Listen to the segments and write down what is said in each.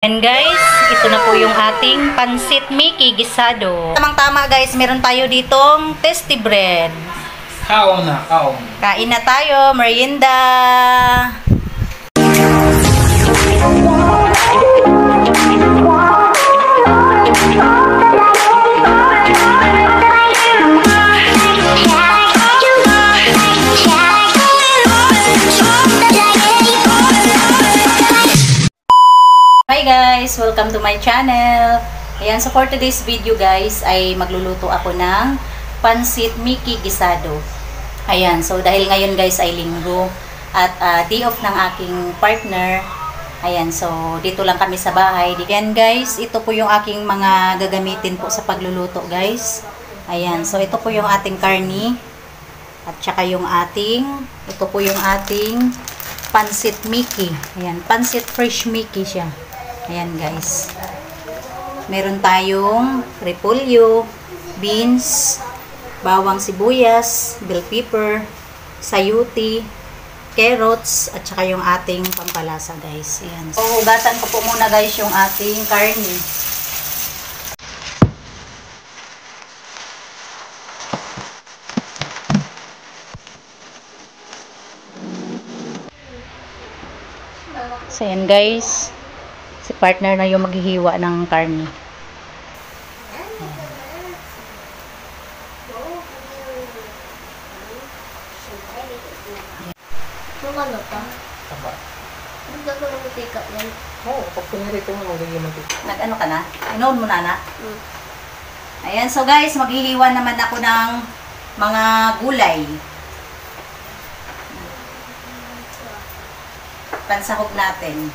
And guys, ito na po yung ating pansit Mickey gisado. Tamang-tama guys, meron tayo ditong tasty bread. Kaon na, kaon. Kain na tayo, merienda. Hi guys! Welcome to my channel. Ayan, so for today's video guys, ay magluluto ako ng pansit Mickey gisado. Ayan, so dahil ngayon guys ay linggo at day off ng aking partner. Ayan, so dito lang kami sa bahay. Ayan guys, ito po yung aking mga gagamitin po sa pagluluto guys. Ayan, so ito po yung ating karni. At saka yung ito po yung ating pansit Mickey. Ayan, pansit fresh Mickey siya. Ayan guys. Meron tayong repolyo, beans, bawang sibuyas, bell pepper, sayuti, carrots, at saka yung ating pampalasa guys. Ayan. So, hugasan ko po muna guys yung ating karne. So, ayan guys. Si partner na yung maghihiwa ng karne. Yung ano pa? Taba. Nagdagawin ng mantika yan. Oo, pag kunyari ito mo, magiging mantika. Nag-ano ka na? Inoon mo na na? Ayan, so guys, maghihiwa naman ako ng mga gulay. Pansahog natin.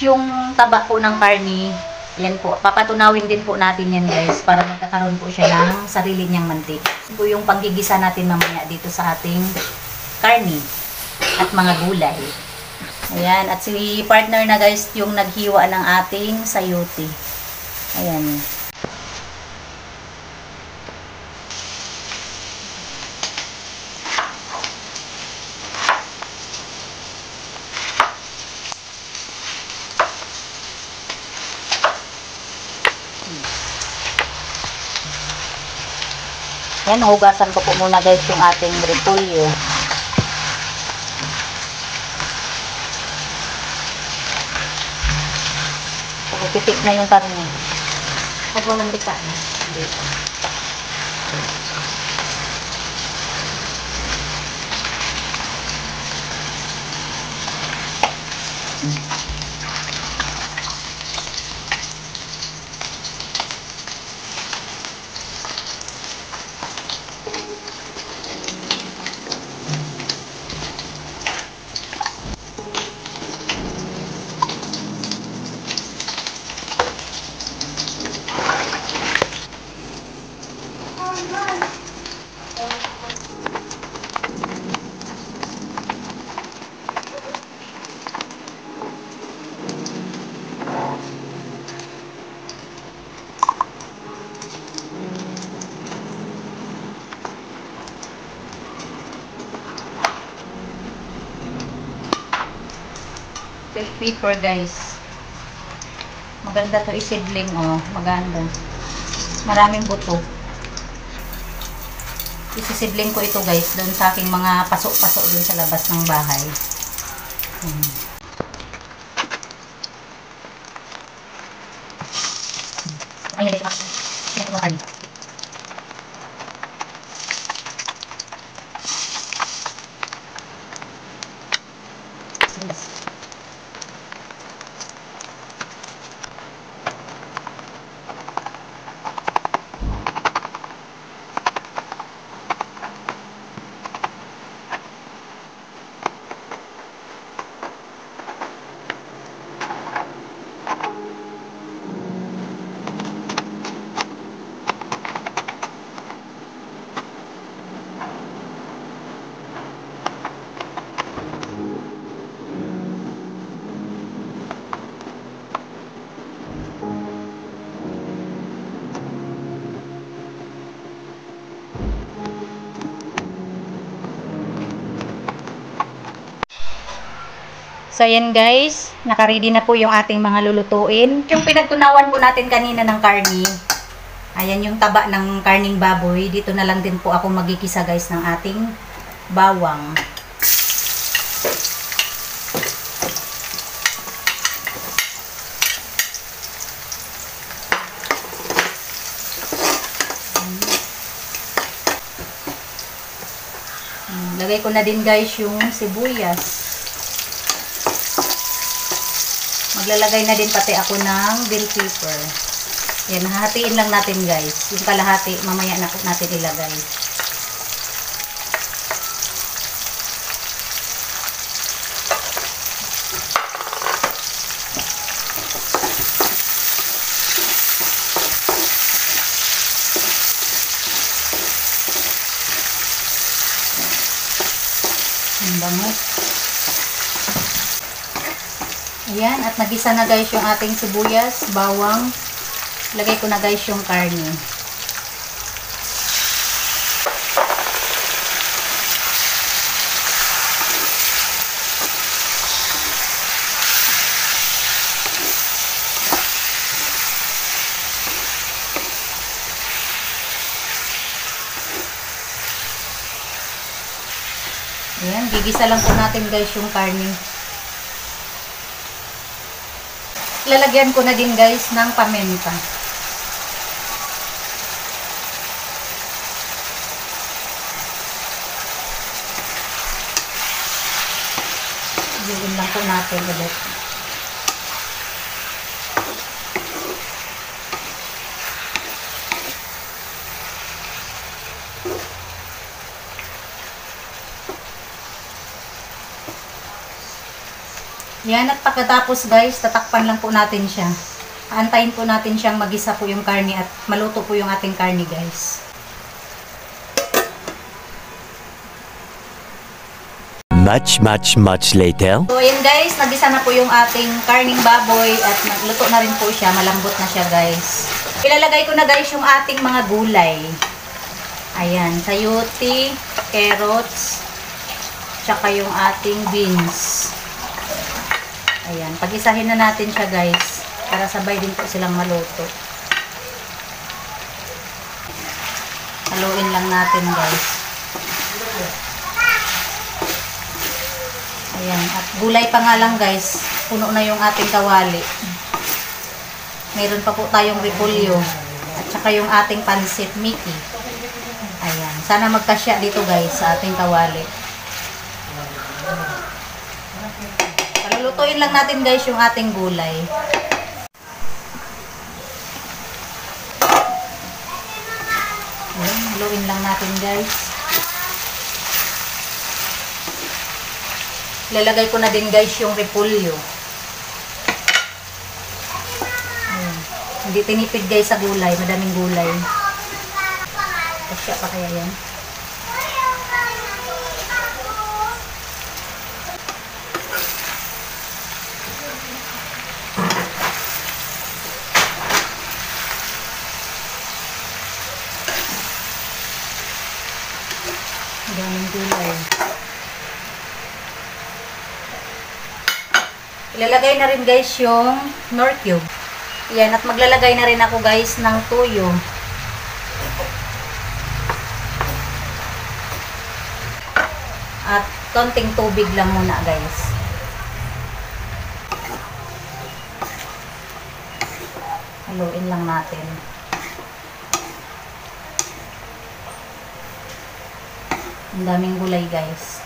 Yung taba po ng karni, yan po, papatunawin din po natin yan guys, para magkakaroon po siya ng sarili niyang mantika. Yan po yung panggigisa natin mamaya dito sa ating karni at mga gulay. Ayan, at si partner na guys yung naghiwa ng ating sayuti. Ayan. Yan, hugasan ko po muna guys yung ating repolyo. Pitik na yung karne. Pag walang dika na. Bell pepper guys. Maganda to isidling, oh. Maganda. Maraming buto. Isisidling ko ito guys doon sa aking mga pasok-pasok doon sa labas ng bahay. Ayan dito. Ayan ko kali. So, ayan guys, nakaready na po yung ating mga lulutuin. Yung pinagtunawan po natin kanina ng karni, ayan yung taba ng karning baboy. Dito na lang din po ako magigisa guys ng ating bawang. Lagay ko na din guys yung sibuyas. Maglalagay na din pati ako ng bell pepper. Yan, hahatiin lang natin guys. Yung kalahati, mamaya na natin ilagay. Ang bango. Ayan, at nagisa na guys yung ating sibuyas, bawang. Lagay ko na guys yung karne. Ayan, gigisa lang po natin guys yung karne. Lalagyan ko na din guys ng paminta. Gawin lang po natin ulit. Yan, at pagkatapos guys, tatakpan lang po natin siya. Aantayin po natin siyang magisa po yung karne at maluto po yung ating karne guys. Much later. So ayan guys, nagisa na po yung ating karning baboy at nagluto na rin po siya. Malambot na siya guys. Ilalagay ko na guys yung ating mga gulay. Ayan, sayote, carrots, tsaka yung ating beans. Ayan, pag-isahin na natin siya guys para sabay din po silang maluto. Haluin lang natin guys. Ayan, at gulay pa nga lang guys, puno na yung ating kawali. Meron pa po tayong repolyo at saka yung ating pansit Mickey. Ayan, sana magkasya dito guys sa ating kawali. Lulutuin lang natin guys yung ating gulay. Ayan, haluin lang natin guys. Lalagay ko na din guys yung repolyo. Ayan. Hindi tinipid guys sa gulay, madaming gulay. Kasya pa kaya yan? Daming gulay. Ilalagay na rin guys yung Knorr cube. Yan, at maglalagay na rin ako guys ng tuyo. At konting tubig lang muna guys. Haluin lang natin. Ang daming gulay guys.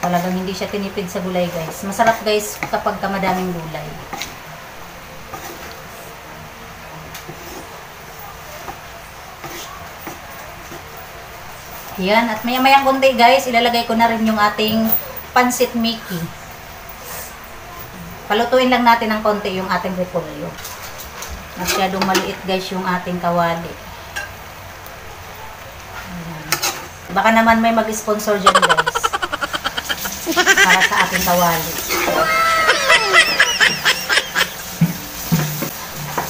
Talagang hindi siya tinipid sa gulay guys. Masarap guys kapag madaming gulay. Yan, at maya-mayang konti guys, ilalagay ko na rin yung ating pansit Mickey. Palutuin lang natin ng konti yung ating repolyo. Masyadong maliit guys yung ating kawali. Baka naman may mag-sponsor dyan guys. Para sa ating kawali.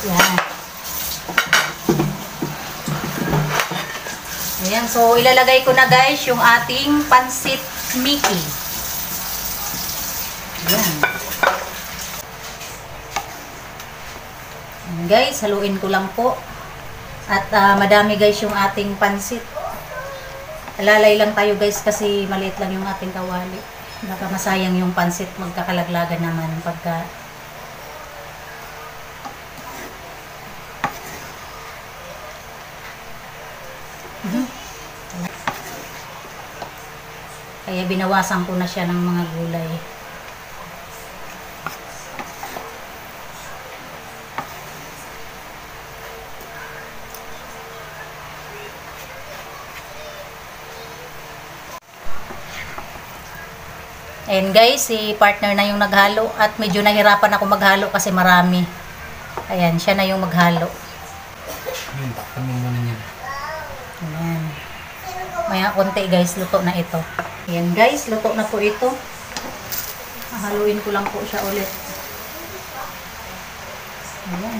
Yan. Ayan, so ilalagay ko na guys yung ating pansit Mickey. Ayan. Ayan guys, haluin ko lang po. At madami guys yung ating pansit. Alalay lang tayo guys kasi maliit lang yung ating kawali. Baka masayang yung pansit, magkakalaglagan naman pagka kaya binawasan ko na siya ng mga gulay. Ayan guys, si partner na yung naghalo at medyo nahirapan ako maghalo kasi marami. Ayan, siya na yung maghalo. Ayun, takpan mo muna yan. Ayan. Maya konti guys, luto na ito. Ayan guys, luto na po ito. Haluin ko lang po siya ulit. Ayan.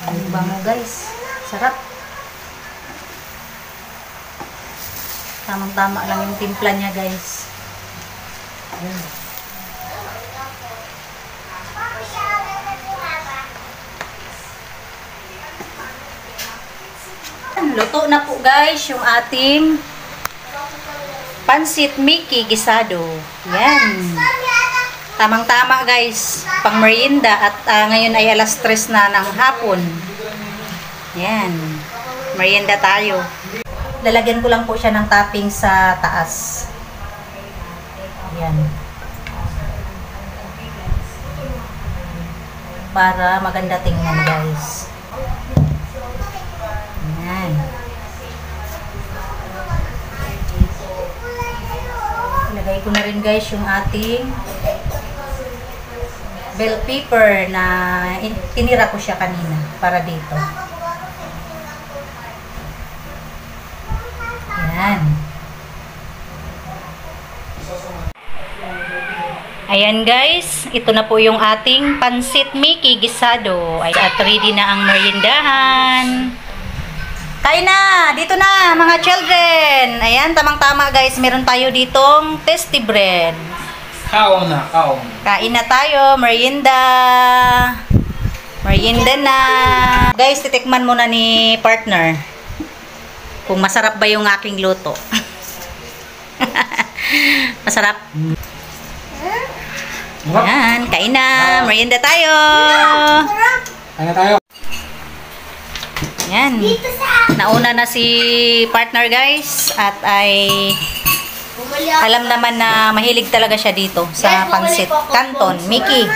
Ang bango guys. Sarap. Tamang-tama lang yung timpla niya guys. Ayan. Luto na po guys yung ating pansit Mickey gisado. Yan. Tamang-tama guys. Pang merienda at ngayon ay alas 3 na ng hapon. Yan. Merienda tayo. Lalagyan ko lang po siya ng topping sa taas. Yan. Para maganda tingnan guys. Yan. Ilagay ko na rin guys yung ating bell pepper na tinira ko siya kanina para dito. Yan. Ayan guys, ito na po yung ating pansit Mickey gisado. At ready na ang meriendahan. Kain na! Dito na mga children! Ayan, tamang-tama guys. Meron tayo ditong tasty bread. Kaon na, kaon. Kain na tayo, merienda. Merienda na. Guys, titikman muna ni partner kung masarap ba yung aking luto. Masarap. Ayan, kain na. Merienda tayo. Kain na tayo. Ayan. Nauna na si partner guys at ay alam naman na mahilig talaga siya dito sa pansit Canton Mickey.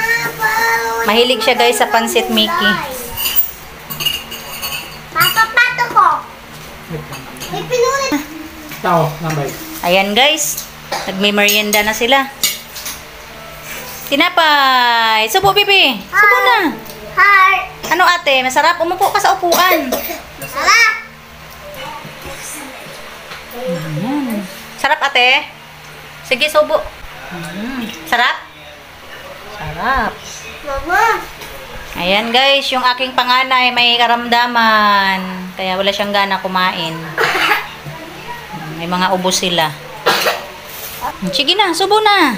Mahilig siya guys sa pansit Mickey. Papapato ko. May pinulit. Tao, nambay. Ayan guys, nagme-merienda na sila. Tinapay. Subo pipi. Subo na. Heart. Ano ate, masarap? Umupo ka sa upuan. Masarap. Ayan. Sarap ate? Sige, subo. Sarap? Sarap. Mama. Ayan guys, yung aking panganay may karamdaman. Kaya wala siyang gana kumain. May mga ubo sila. Sige na, subo na.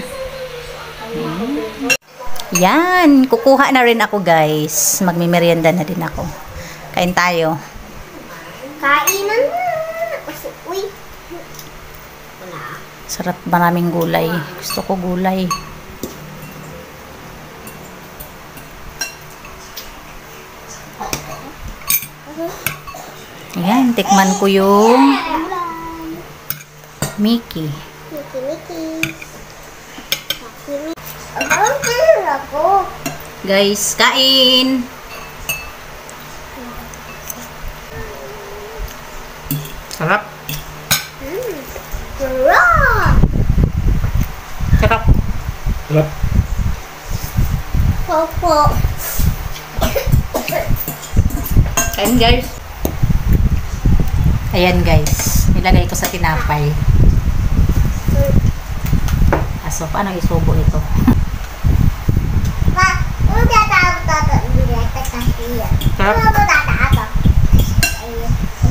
Yan, kukuha na rin ako guys. Magmimerienda na din ako. Kain tayo. Kainan na. Uy. Wala. Sarap, maraming gulay. Gusto ko gulay. Ayan, tikman ko yung Mickey. Miki. Ang kaya ako. Guys, kain! Sarap. Sarap. Sarap. Sarap. Popo. Kain guys. Ayan guys, nilagay ko sa tinapay. Aso, paano isubo ito? Pa, ano tatawag tato? Hindi ay tatasiya. Sarap. Ano ba tatato? Ay, basta.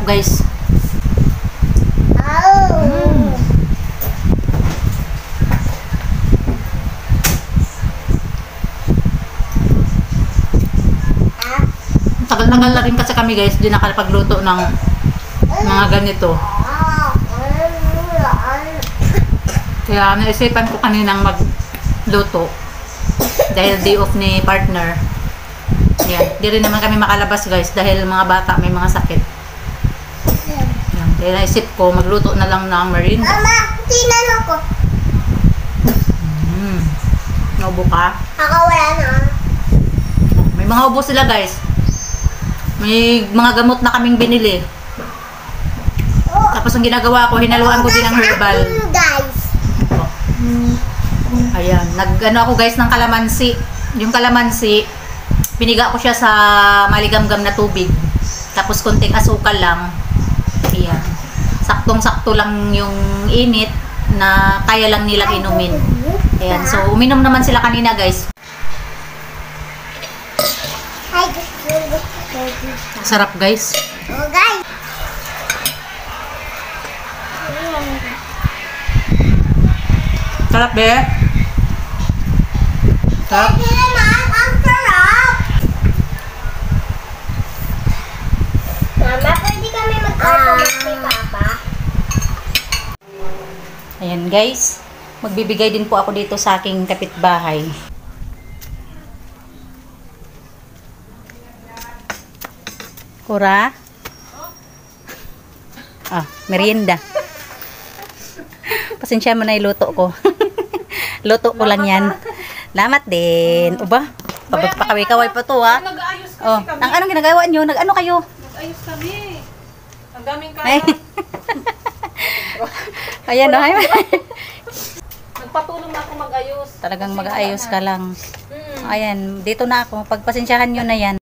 guys. Oh. Tagal-tagal na rin kasi kami guys, di nakapagluto ng mga ganito. Kaya naisipan ko kaninang magluto dahil day off ni partner. Yan, di rin naman kami makalabas guys dahil mga bata may mga sakit. Yan, kaya naisip ko magluto na lang ng merienda. Mama, tinan ako. Naubo ka? Ako wala na. May mga ubo sila guys. May mga gamot na kaming binili. Tapos ang ginagawa ko, hinaluan ko din ng herbal. Guys. Ayan, nag-ano ako guys ng kalamansi. Yung kalamansi, piniga ko siya sa maligamgam na tubig. Tapos konting asukal lang. Ayan. Saktong-sakto lang yung init na kaya lang nilang inumin. Ayan, so uminom naman sila kanina guys. Hi, Sarap guys. oh guys. Sarap be. Sarap. Hindi naman, ang sarap. Mama, pwede kami mag-order kay Papa? Ayan guys. Magbibigay din po ako dito sa aking kapitbahay. Kura? Ah, merienda. Pasensya mo na iluto ko. Luto ko lang yan. Lamat din. Uba? Pagpakaway-kaway pa to ha. Nag-aayos kasi Oh, kami. ang anong ginagawa nyo? Nag-ano kayo? Nag-ayos kami. Ang daming Ay. kaya. Ayan o. Nagpatulong na ako mag-ayos. Talagang Kasi mag-aayos wala ka na. lang. Ayan, dito na ako. Pagpasensyahan nyo na yan.